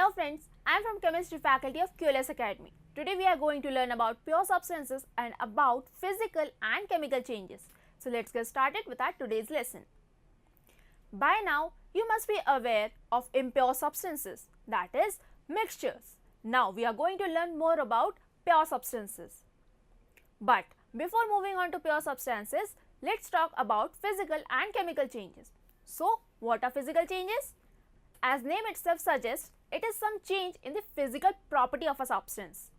Hello friends, I am from Chemistry faculty of QLS Academy. Today we are going to learn about pure substances and about physical and chemical changes. So let's get started with our today's lesson. By now, you must be aware of impure substances, that is, mixtures. Now we are going to learn more about pure substances. But before moving on to pure substances, let's talk about physical and chemical changes. So, what are physical changes? As name itself suggests, it is some change in the physical property of a substance.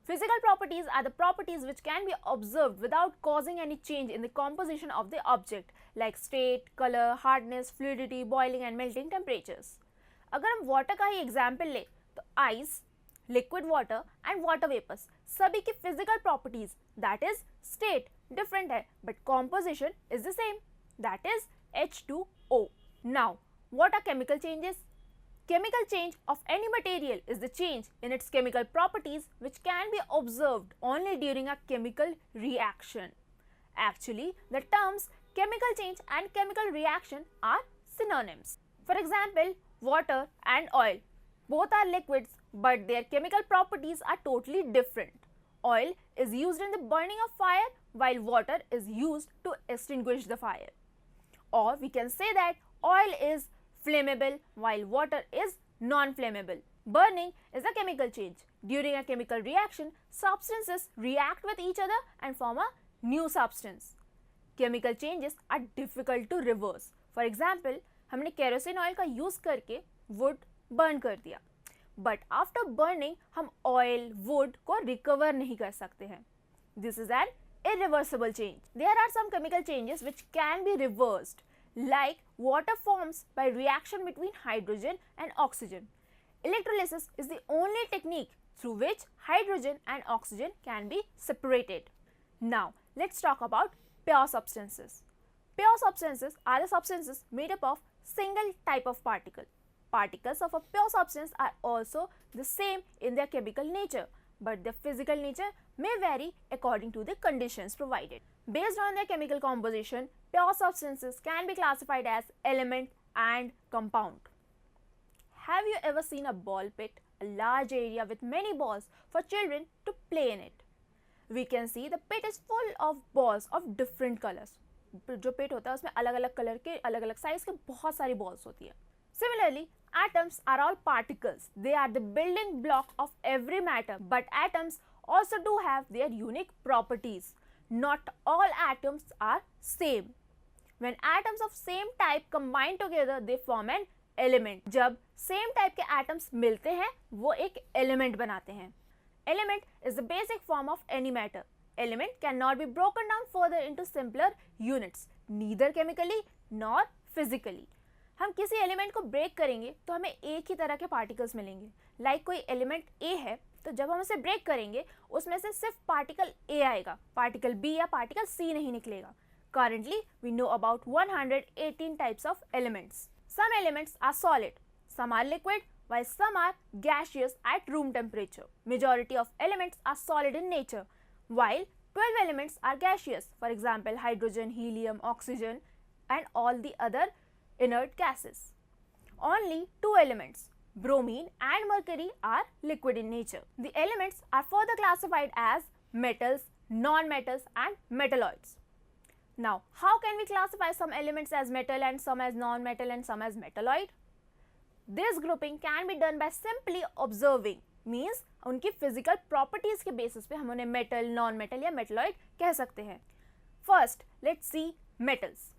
Physical properties are the properties which can be observed without causing any change in the composition of the object like state, color, hardness, fluidity, boiling and melting temperatures. अगर हम water का ही example ले तो ice, liquid water and water vapors सभी की physical properties that is state different है but composition is the same that is H2O. Now what are chemical changes? Chemical change of any material is the change in its chemical properties which can be observed only during a chemical reaction. Actually, the terms chemical change and chemical reaction are synonyms. For example, water and oil. Both are liquids but their chemical properties are totally different. Oil is used in the burning of fire while water is used to extinguish the fire. Or we can say that oil is flammable while water is non-flammable. Burning is a chemical change. During a chemical reaction, substances react with each other and form a new substance. Chemical changes are difficult to reverse. For example, हमने kerosene oil का use करके wood burn कर दिया. But after burning, हम oil, wood को recover नहीं कर सकते हैं. This is an irreversible change. There are some chemical changes which can be reversed, like water forms by reaction between hydrogen and oxygen. Electrolysis is the only technique through which hydrogen and oxygen can be separated. Now, let's talk about pure substances. Pure substances are the substances made up of single type of particle. Particles of a pure substance are also the same in their chemical nature, but their physical nature may vary according to the conditions provided. Based on their chemical composition, pure substances can be classified as element and compound. Have you ever seen a ball pit, a large area with many balls for children to play in it? We can see the pit is full of balls of different colors. जो pit होता है उसमें अलग-अलग colour के अलग-अलग size के बहुत सारी balls होती है. Similarly, atoms are all particles. They are the building block of every matter, but atoms also do have their unique properties. Not all atoms are same. When atoms of same type combine together, they form an element. जब same type के atoms मिलते हैं, वो एक element बनाते हैं. Element is the basic form of any matter. Element cannot be broken down further into simpler units, neither chemically nor physically. हम किसी एलिमेंट को ब्रेक करेंगे तो हमें एक ही तरह के पार्टिकल्स मिलेंगे. लाइक कोई एलिमेंट ए है तो जब हम उसे ब्रेक करेंगे उसमें से सिर्फ पार्टिकल ए आएगा, पार्टिकल बी या पार्टिकल सी नहीं निकलेगा. Currently, we know about 118 types of elements. Some elements are solid, some are liquid, while some are gaseous at room temperature. Majority of elements are solid in nature, while 12 elements are gaseous. For example, hydrogen, helium, oxygen, and all the other inert gases. Only two elements, bromine and mercury, are liquid in nature. The elements are further classified as metals, non-metals, and metalloids. Now, how can we classify some elements as metal and some as non-metal and some as metalloid? This grouping can be done by simply observing, means उनकी physical properties के basis पे हम उन्हें metal, non-metal या metalloid कह सकते हैं. First, let's see metals.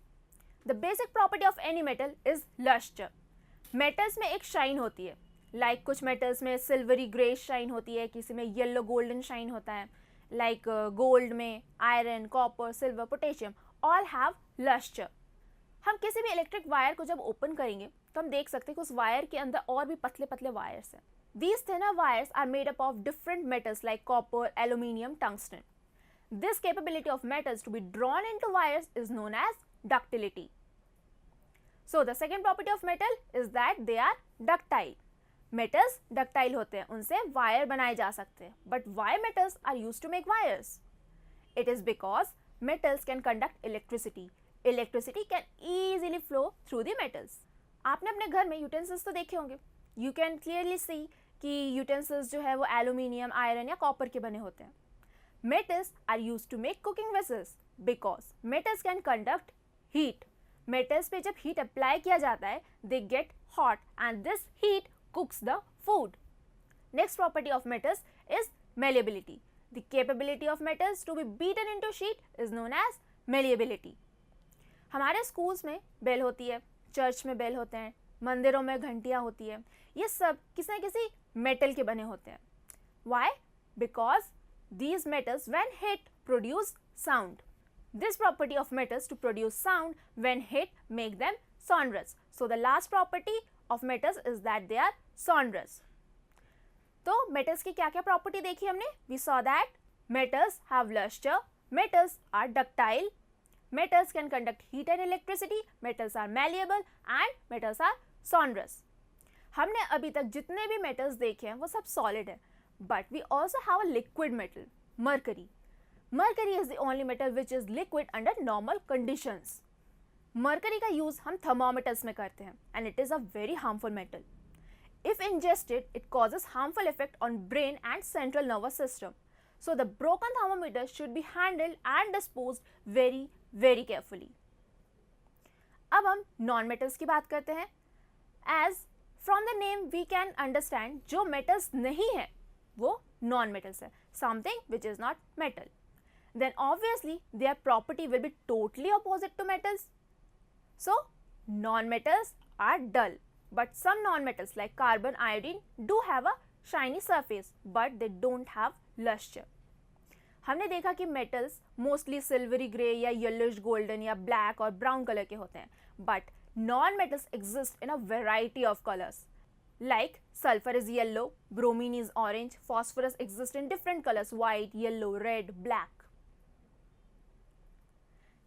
The basic property of any metal is luster. Metals में एक shine होती है. Like कुछ metals में silvery grayish shine होती है, किसी में yellow golden shine होता है. Like gold में iron, copper, silver, potassium all have luster. हम किसी भी इलेक्ट्रिक वायर को जब ओपन करेंगे तो हम देख सकते हैं कि उस वायर के अंदर और भी पतले पतले वायर्स हैं. These thinner wires are made up of different metals like copper, aluminium, tungsten. This capability of metals to be drawn into wires is known as ductility. So the second property of metal is that they are ductile. Metals ductile होते हैं, उनसे wire बनाए जा सकते हैं. But why metals are used to make wires? It is because metals can conduct electricity. Electricity can easily flow through the metals. आपने अपने घर में यूटेंसिल्स तो देखे होंगे. यू कैन क्लियरली सी कि यूटेंसिल्स जो है वो एल्यूमिनियम, आयरन या कॉपर के बने होते हैं. Metals are used to make cooking vessels because metals can conduct heat. Metals पे जब heat apply किया जाता है, they get hot and this heat cooks the food. Next property of metals is malleability. The capability of metals to be beaten into sheet is known as malleability. हमारे schools में bell होती है, church में bell होते हैं, मंदिरों में घंटियाँ होती है, ये सब किसी न किसी मेटल के बने होते हैं. Why? Because these metals when hit produce sound. This property of metals to produce sound when hit make them sonorous. So the last property of metals is that they are sonorous. तो metals की क्या क्या property देखी हमने? We saw that metals have luster, metals are ductile, metals can conduct heat and electricity, metals are malleable and metals are sonorous. हमने अभी तक जितने भी metals देखे हैं वो सब solid है. But we also have a liquid metal, mercury. Mercury is the only metal which is liquid under normal conditions. Mercury का use हम thermometers में करते हैं and it is a very harmful metal. If ingested, it causes harmful effect on brain and central nervous system. So the broken thermometer should be handled and disposed very, very carefully. अब हम non-metals की बात करते हैं. As from the name we can understand, जो metals नहीं है वो non-metals है, something which is not metal. Then obviously their property will be totally opposite to metals. So non-metals are dull, but some non-metals like carbon, iodine do have a shiny surface, but they don't have luster. हमने देखा कि metals mostly silvery grey या yellowish golden या black और brown color के होते हैं, but non-metals exist in a variety of colors. Like sulfur is yellow, bromine is orange, phosphorus exists in different colors white, yellow, red, black.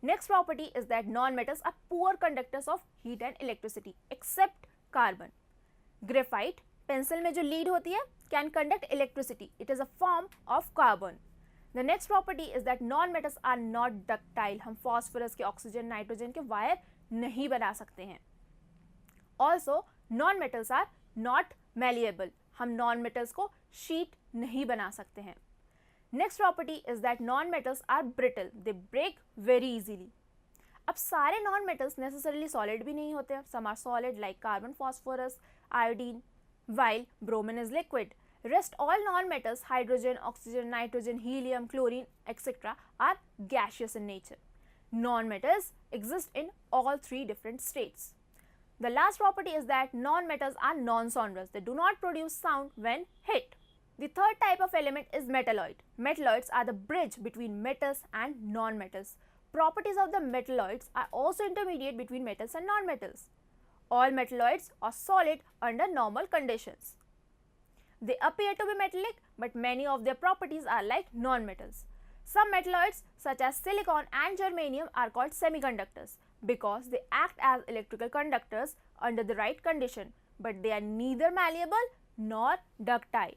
Next property is that non-metals are poor conductors of heat and electricity except carbon. Graphite, pencil में जो lead होती है, can conduct electricity. It is a form of carbon. The next property is that non-metals are not ductile. हम phosphorus के, oxygen, nitrogen के wire नहीं बना सकते हैं. Also, non-metals are not malleable. हम non-metals को sheet नहीं बना सकते हैं. Next property is that non-metals are brittle. They break very easily. अब सारे non-metals necessarily solid भी नहीं होते. Some are solid like carbon, phosphorus, iodine, while bromine is liquid. Rest all non-metals, hydrogen, oxygen, nitrogen, helium, chlorine, etc. are gaseous in nature. Non-metals exist in all three different states. The last property is that non-metals are non-sonorous. They do not produce sound when hit. The third type of element is metalloid. Metalloids are the bridge between metals and non-metals. Properties of the metalloids are also intermediate between metals and non-metals. All metalloids are solid under normal conditions. They appear to be metallic, but many of their properties are like non-metals. Some metalloids such as silicon and germanium are called semiconductors because they act as electrical conductors under the right condition, but they are neither malleable nor ductile.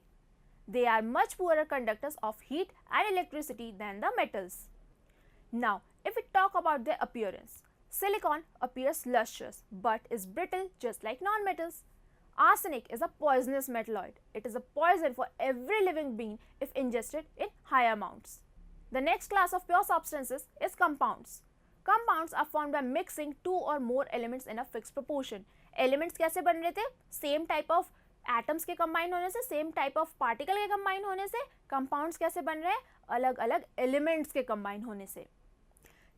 They are much poorer conductors of heat and electricity than the metals. Now, if we talk about their appearance, silicon appears lustrous but is brittle just like non-metals. Arsenic is a poisonous metalloid. It is a poison for every living being if ingested in high amounts. The next class of pure substances is compounds. Compounds are formed by mixing two or more elements in a fixed proportion. Elements कैसे बन रहे थे? Same type of atoms के combine होने से, same type of particle के combine होने से. Compounds कैसे बन रहे हैं? अलग अलग elements के combine होने से.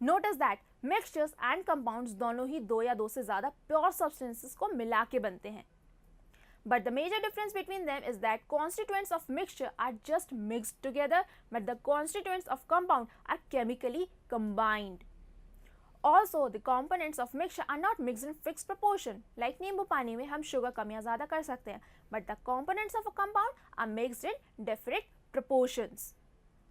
Notice that mixtures and compounds दोनों ही दो या दो से ज़्यादा pure substances को मिला के बनते हैं. But the major difference between them is that constituents of mixture are just mixed together, but the constituents of compound are chemically combined. Also, the components of mixture are not mixed in fixed proportion. Like नींबू पानी में हम sugar कम या ज़्यादा कर सकते हैं, but the components of a compound are mixed in different proportions.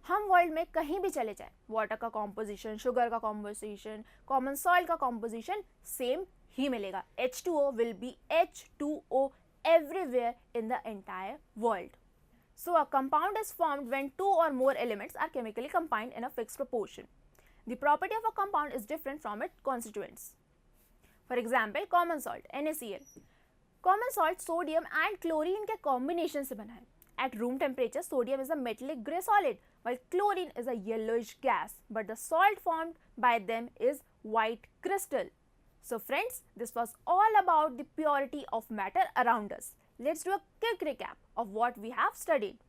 हम वर्ल्ड में कहीं भी चले जाएं, वाटर का कॉम्पोजिशन, शुगर का कॉम्पोजिशन, कॉमन सॉइल का कॉम्पोजिशन सेम ही मिलेगा. H2O will be H2O everywhere in the entire world. So a compound is formed when two or more elements are chemically combined in a fixed proportion. The property of a compound is different from its constituents. For example, common salt, NaCl. Common salt sodium and chlorine के combination से बना है. At room temperature, sodium is a metallic grey solid, while chlorine is a yellowish gas, but the salt formed by them is white crystal. So friends, this was all about the purity of matter around us. Let's do a quick recap of what we have studied.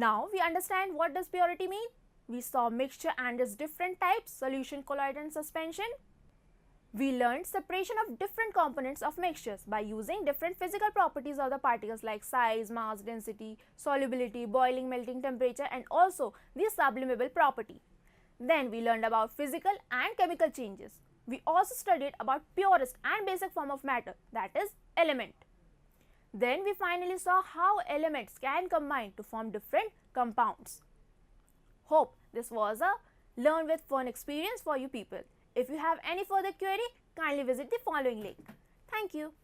Now we understand what does purity mean. We saw mixture and its different types, solution, colloid and suspension. We learned separation of different components of mixtures by using different physical properties of the particles like size, mass, density, solubility, boiling, melting temperature and also the sublimable property. Then we learned about physical and chemical changes. We also studied about purest and basic form of matter, that is element. Then we finally saw how elements can combine to form different compounds. Hope this was a learn with fun experience for you people. If you have any further query, kindly visit the following link. Thank you.